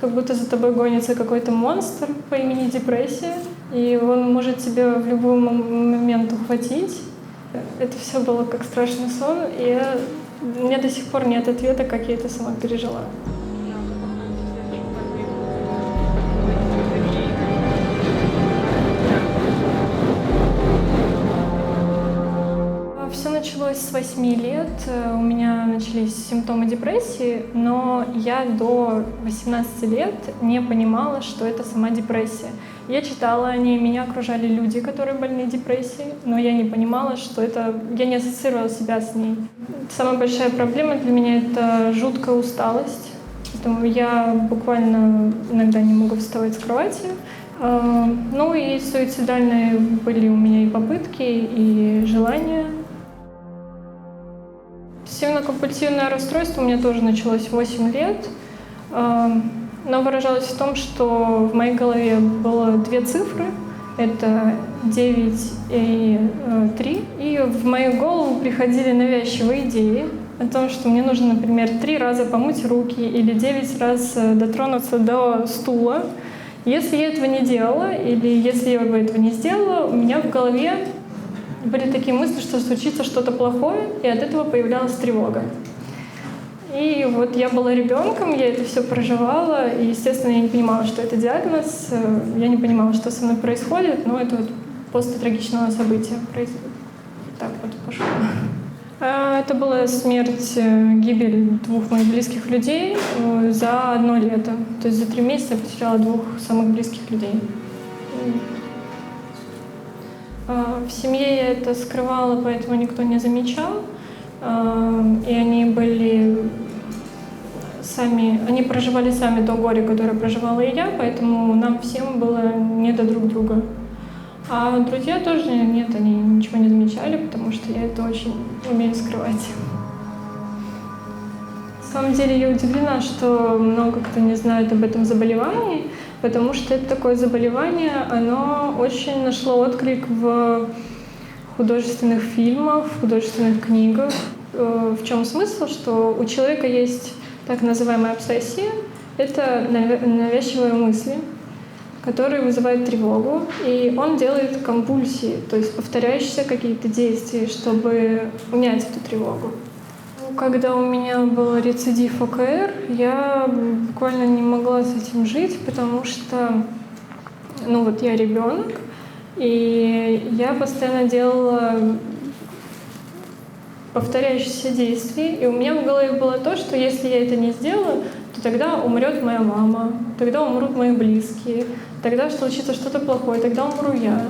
как будто за тобой гонится какой-то монстр по имени депрессия, и он может тебя в любой момент ухватить. Это все было как страшный сон, и у меня до сих пор нет ответа, как я это сама пережила. Все началось с 8 лет. У меня начались симптомы депрессии, но я до 18 лет не понимала, что это сама депрессия. Я читала о ней, меня окружали люди, которые больны депрессией, но я не понимала, что это... Я не ассоциировала себя с ней. Самая большая проблема для меня — это жуткая усталость. Поэтому я буквально иногда не могу вставать с кровати. Ну и суицидальные были у меня и попытки, и желания. Обсессивно-компульсивное расстройство у меня тоже началось в 8 лет, но выражалось в том, что в моей голове было 2 цифры, это 9 и 3, и в мою голову приходили навязчивые идеи о том, что мне нужно, например, 3 раза помыть руки или 9 раз дотронуться до стула. Если я этого не делала, или если я бы этого не сделала, у меня в голове были такие мысли, что случится что-то плохое, и от этого появлялась тревога. И вот я была ребенком, я это все проживала, и, естественно, я не понимала, что это диагноз, я не понимала, что со мной происходит, но это вот после трагичного события так вот пошло. Это была смерть, гибель 2 моих близких людей за 1 лето. То есть за 3 месяца я потеряла 2 самых близких людей. В семье я это скрывала, поэтому никто не замечал. И они были сами, они проживали сами то горе, которое проживала и я, поэтому нам всем было не до друг друга. А друзья тоже нет, они ничего не замечали, потому что я это очень умею скрывать. На самом деле я удивлена, что много кто не знает об этом заболевании, потому что это такое заболевание, оно очень нашло отклик в художественных фильмах, в художественных книгах. В чем смысл? Что у человека есть так называемая обсессия, это навязчивые мысли, которые вызывают тревогу, и он делает компульсии, то есть повторяющиеся какие-то действия, чтобы унять эту тревогу. Когда у меня был рецидив ОКР, я буквально не могла с этим жить, потому что, я ребенок, и я постоянно делала повторяющиеся действия, и у меня в голове было то, что если я это не сделаю, то тогда умрет моя мама, тогда умрут мои близкие, тогда случится что-то плохое, тогда умру я.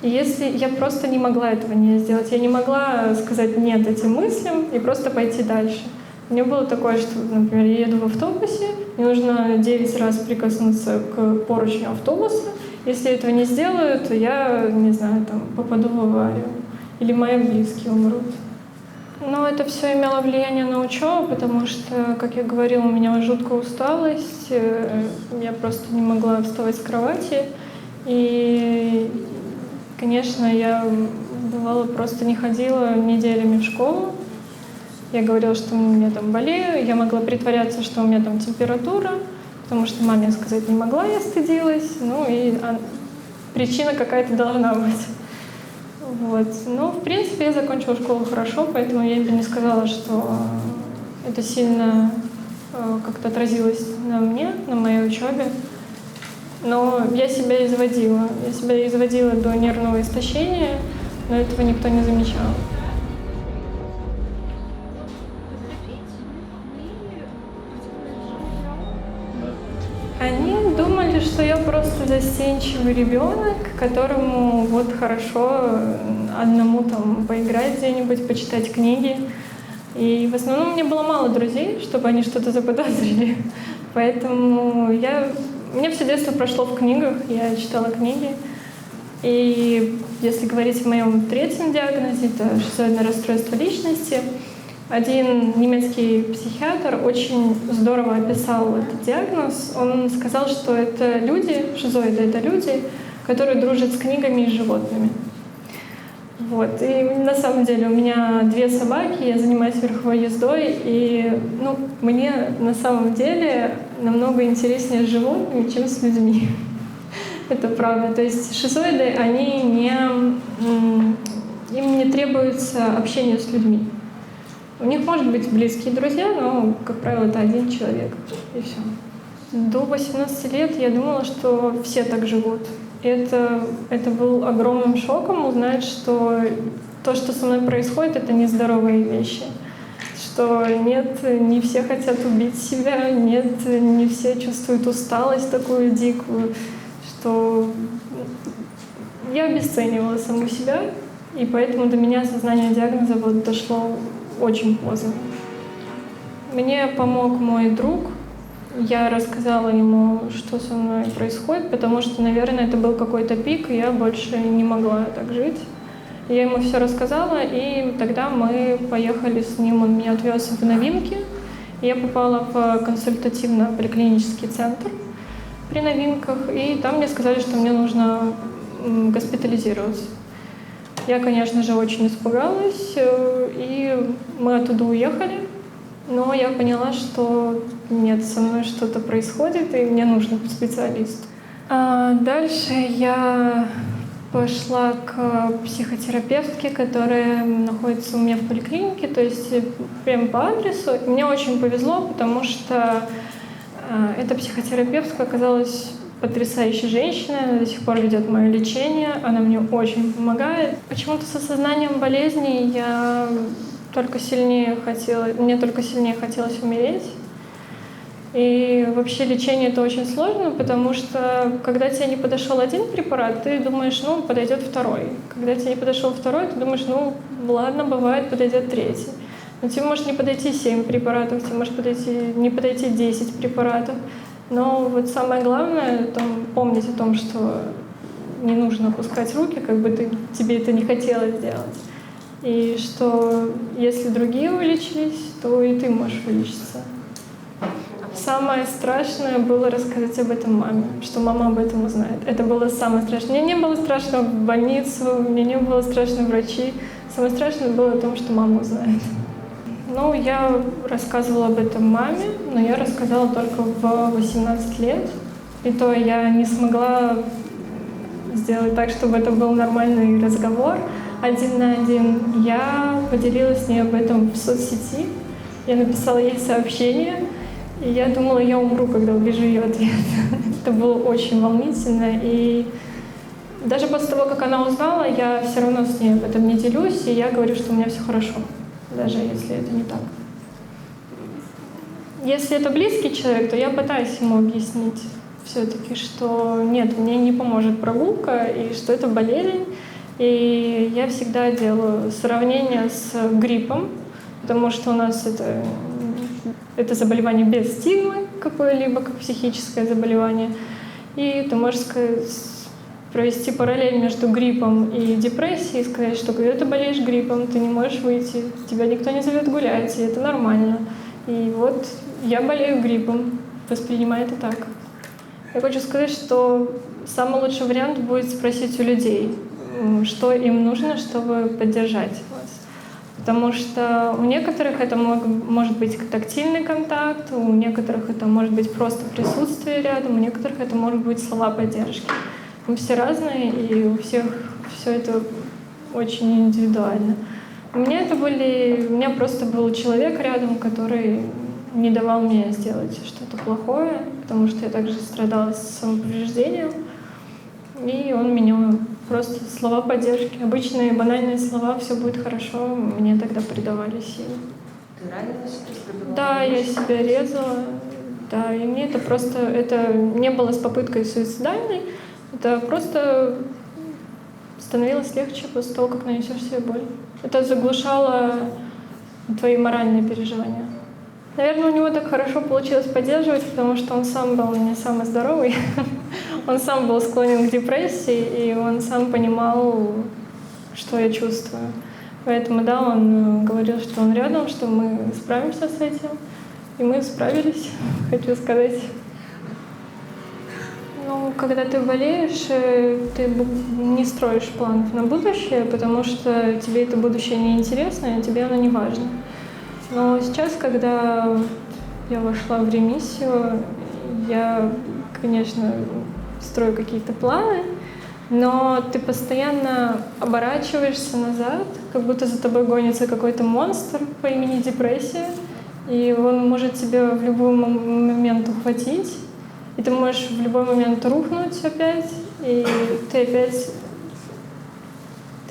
И если я просто не могла этого не сделать, я не могла сказать «нет» этим мыслям и просто пойти дальше. У меня было такое, что, например, я еду в автобусе, мне нужно 9 раз прикоснуться к поручню автобуса. Если я этого не сделаю, то я, не знаю, попаду в аварию. Или мои близкие умрут. Но это все имело влияние на учебу, потому что, как я говорила, у меня жуткая усталость, я просто не могла вставать с кровати. И, конечно, я, бывало, просто не ходила неделями в школу. Я говорила, что у меня болею, я могла притворяться, что у меня температура, потому что маме сказать не могла, я стыдилась. Причина какая-то должна быть. Но, в принципе, я закончила школу хорошо, поэтому я бы не сказала, что это сильно как-то отразилось на мне, на моей учебе. Но я себя изводила. Я себя изводила до нервного истощения, но этого никто не замечал. Они думали, что я просто застенчивый ребенок, которому хорошо одному поиграть где-нибудь, почитать книги. И в основном мне было мало друзей, чтобы они что-то заподозрили. Поэтому у меня все детство прошло в книгах, я читала книги. И если говорить о моем 3-м диагнозе, это шизоидное расстройство личности, один немецкий психиатр очень здорово описал этот диагноз. Он сказал, что это люди, шизоиды — это люди, которые дружат с книгами и животными. Вот. И на самом деле у меня 2 собаки, я занимаюсь верховой ездой, и мне на самом деле намного интереснее с животными, чем с людьми. Это правда. То есть шизоиды, им не требуется общение с людьми. У них может быть близкие друзья, но, как правило, это один человек, и все. До 18 лет я думала, что все так живут. Это был огромным шоком узнать, что то, что со мной происходит, это нездоровые вещи. Что нет, не все хотят убить себя, нет, не все чувствуют усталость такую дикую, что я обесценивала саму себя, и поэтому до меня осознание диагноза дошло очень поздно. Мне помог мой друг. Я рассказала ему, что со мной происходит, потому что, наверное, это был какой-то пик, и я больше не могла так жить. Я ему все рассказала, и тогда мы поехали с ним, он меня отвез в Новинки. Я попала в консультативно-поликлинический центр при Новинках, и там мне сказали, что мне нужно госпитализироваться. Я, конечно же, очень испугалась, и мы оттуда уехали. Но я поняла, что нет, со мной что-то происходит, и мне нужен специалист. Дальше я пошла к психотерапевтке, которая находится у меня в поликлинике, то есть прямо по адресу. И мне очень повезло, потому что эта психотерапевтка оказалась потрясающей женщиной, она до сих пор ведет мое лечение, она мне очень помогает. Почему-то с осознанием болезни мне только сильнее хотелось умереть. И вообще лечение это очень сложно, потому что когда тебе не подошел один препарат, ты думаешь, подойдет второй. Когда тебе не подошел второй, ты думаешь, ладно, бывает, подойдет третий. Но тебе может не подойти 7 препаратов, тебе может не подойти 10 препаратов. Но вот самое главное помнить о том, что не нужно опускать руки, как бы тебе это не хотелось сделать. И что если другие вылечились, то и ты можешь вылечиться. Самое страшное было рассказать об этом маме, что мама об этом узнает. Это было самое страшное. Мне не было страшно в больницу, мне не было страшно врачи. Самое страшное было о том, что мама узнает. Я рассказывала об этом маме, но я рассказала только в 18 лет. И то я не смогла сделать так, чтобы это был нормальный разговор. 1 на 1. Я поделилась с ней об этом в соцсети. Я написала ей сообщение, и я думала, я умру, когда увижу ее ответ. Это было очень волнительно. И даже после того, как она узнала, я все равно с ней об этом не делюсь, и я говорю, что у меня все хорошо, даже если это не так. Если это близкий человек, то я пытаюсь ему объяснить все-таки, что нет, мне не поможет прогулка, и что это болезнь. И я всегда делаю сравнение с гриппом, потому что у нас это заболевание без стигмы какое-либо, как психическое заболевание. И ты можешь провести параллель между гриппом и депрессией и сказать, что когда ты болеешь гриппом, ты не можешь выйти, тебя никто не зовет гулять, и это нормально. И вот я болею гриппом, воспринимаю это так. Я хочу сказать, что самый лучший вариант будет спросить у людей, что им нужно, чтобы поддержать вас. Потому что у некоторых это может быть тактильный контакт, у некоторых это может быть просто присутствие рядом, у некоторых это может быть слова поддержки. Мы все разные, и у всех все это очень индивидуально. У меня просто был человек рядом, который не давал мне сделать что-то плохое, потому что я также страдала самоповреждением. И он меня просто слова поддержки, обычные банальные слова, все будет хорошо, мне тогда придавали силы. Ты ранилась? Да, я себя резала, да, и мне это не было с попыткой суицидальной, это просто становилось легче после того, как нанесешь себе боль. Это заглушало твои моральные переживания. Наверное, у него так хорошо получилось поддерживать, потому что он сам был не самый здоровый. Он сам был склонен к депрессии, и он сам понимал, что я чувствую. Поэтому, да, он говорил, что он рядом, что мы справимся с этим. И мы справились, хочу сказать. когда ты болеешь, ты не строишь планов на будущее, потому что тебе это будущее не интересно, и тебе оно не важно. Но сейчас, когда я вошла в ремиссию, я, конечно, строю какие-то планы, но ты постоянно оборачиваешься назад, как будто за тобой гонится какой-то монстр по имени депрессия, и он может тебя в любой момент ухватить, и ты можешь в любой момент рухнуть опять, и ты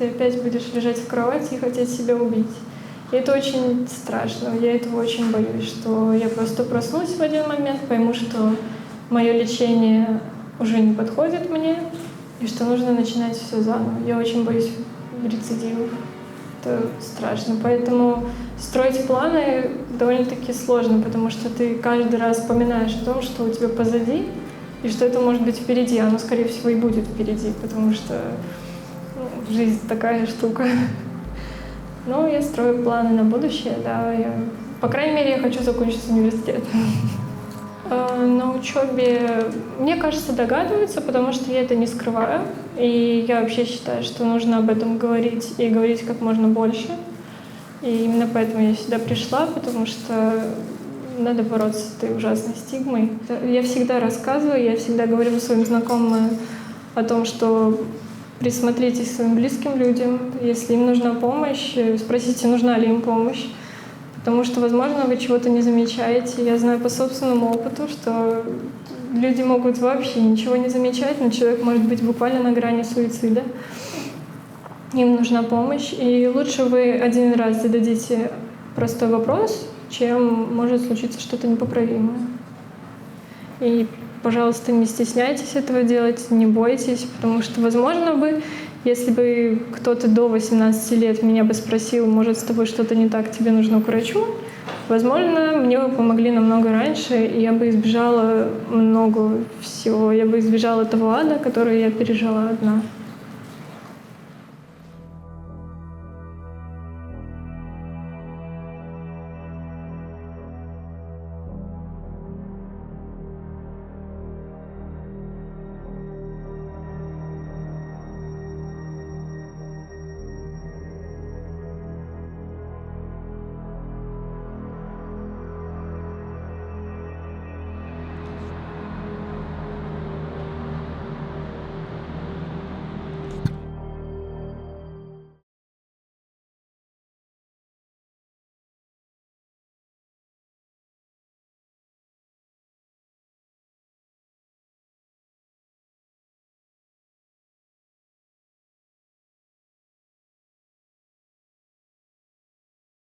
опять будешь лежать в кровати и хотеть себя убить. И это очень страшно, я этого очень боюсь, что я просто проснусь в один момент, пойму, что мое лечение уже не подходит мне, и что нужно начинать все заново. Я очень боюсь рецидивов. Это страшно. Поэтому строить планы довольно-таки сложно, потому что ты каждый раз вспоминаешь о том, что у тебя позади, и что это может быть впереди. Оно, скорее всего, и будет впереди, потому что жизнь такая штука. Но я строю планы на будущее, да. По крайней мере, я хочу закончить университет. На учебе, мне кажется, догадываются, потому что я это не скрываю. И я вообще считаю, что нужно об этом говорить и говорить как можно больше. И именно поэтому я сюда пришла, потому что надо бороться с этой ужасной стигмой. Я всегда рассказываю, я всегда говорю своим знакомым о том, что присмотритесь к своим близким людям. Если им нужна помощь, спросите, нужна ли им помощь. Потому что, возможно, вы чего-то не замечаете. Я знаю по собственному опыту, что люди могут вообще ничего не замечать, но человек может быть буквально на грани суицида. Им нужна помощь. И лучше вы один раз зададите простой вопрос, чем может случиться что-то непоправимое. И, пожалуйста, не стесняйтесь этого делать, не бойтесь, потому что, возможно, если бы кто-то до 18 лет меня бы спросил, может, с тобой что-то не так, тебе нужно к врачу, возможно, мне бы помогли намного раньше, и я бы избежала много всего. Я бы избежала того ада, который я пережила одна.